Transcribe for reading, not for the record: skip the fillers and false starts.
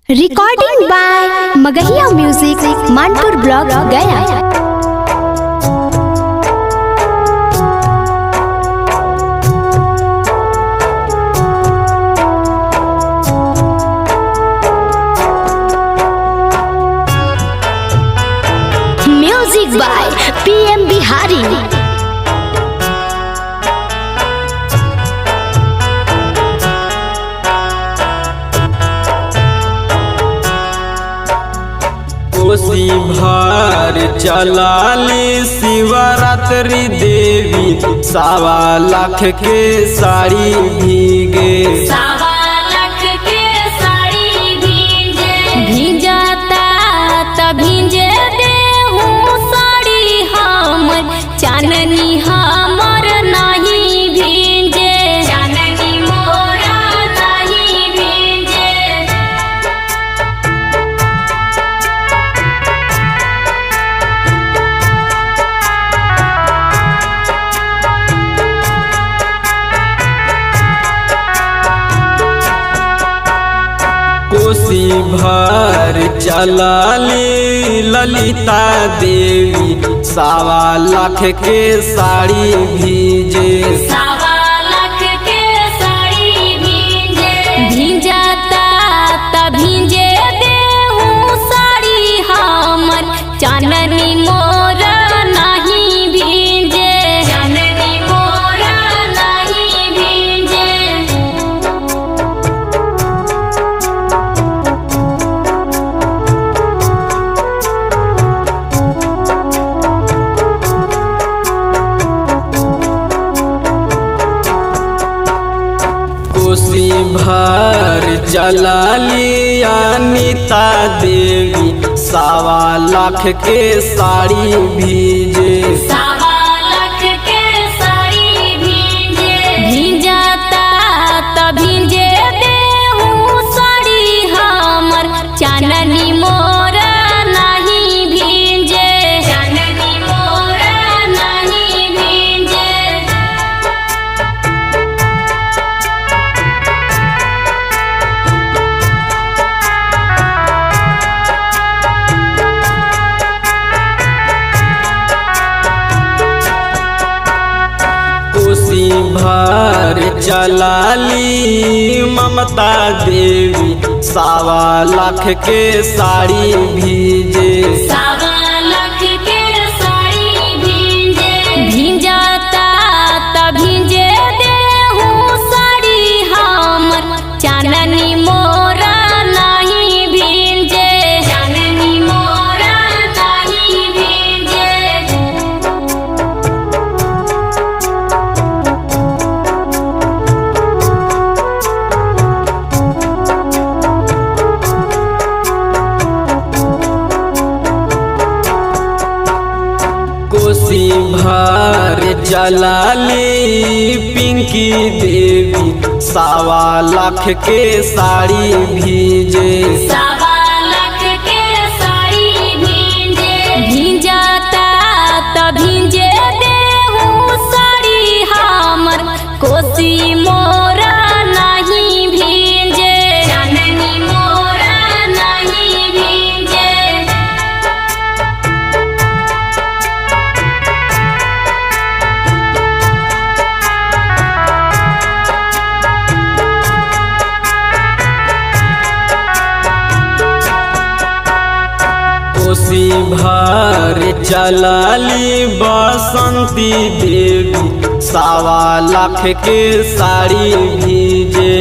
Recording by Magahiya music Manpur block Gaya. Music by PM Bihari. कोसी भार चलाली शिवरात्रि देवी, 1.25 लाख के साड़ी भीगे, 1.25 लाख के साड़ी भीगे। भींजाता त भींजे देहूं साड़ी हमर, चाननी हमर नहीं भींजे, चाननी मोरा नहीं भींजे। कोसी भार चलाली ललिता देवी, 1.25 लाख के साड़ी भीजे, 1.25 लाख के साड़ी भींजे। भींजाता त भींजे देहूं साड़ी हमर, चाननी मोरा नहीं भींजे, चाननी मोरा नहीं भींजे। कोसी भार चलाली अनिता देवी, 1.25 लाख के साड़ी भीजे, 1.25 लाख के साड़ी भींजे। भींजाता त भींजे देहूं साड़ी हमर, चाननी मोरा नहीं भींजे, चाननी मोरा नहीं भींजे। कोसी भार चलाली ममता देवी, 1.25 लाख के साड़ी भीजे, 1.25 लाख के साड़ी भींजे। भींजाता त भींजे देहूं साड़ी हमर, चाननी मोरा नहीं भींजे, चाननी मोरा नहीं भींजे। कोसी भार चलाली पिंकी देवी, 1.25 लाख के साड़ी भीजे, 1.25 लाख के साड़ी भींजे। भींजाता त भींजे देहूं साड़ी हमर, कोसी मोरा नहीं भींजे, चाननी मोरा नहीं भींजे। कोसी भार चलाली बसंती देवी, 1.25 लाख के साड़ी भीजे,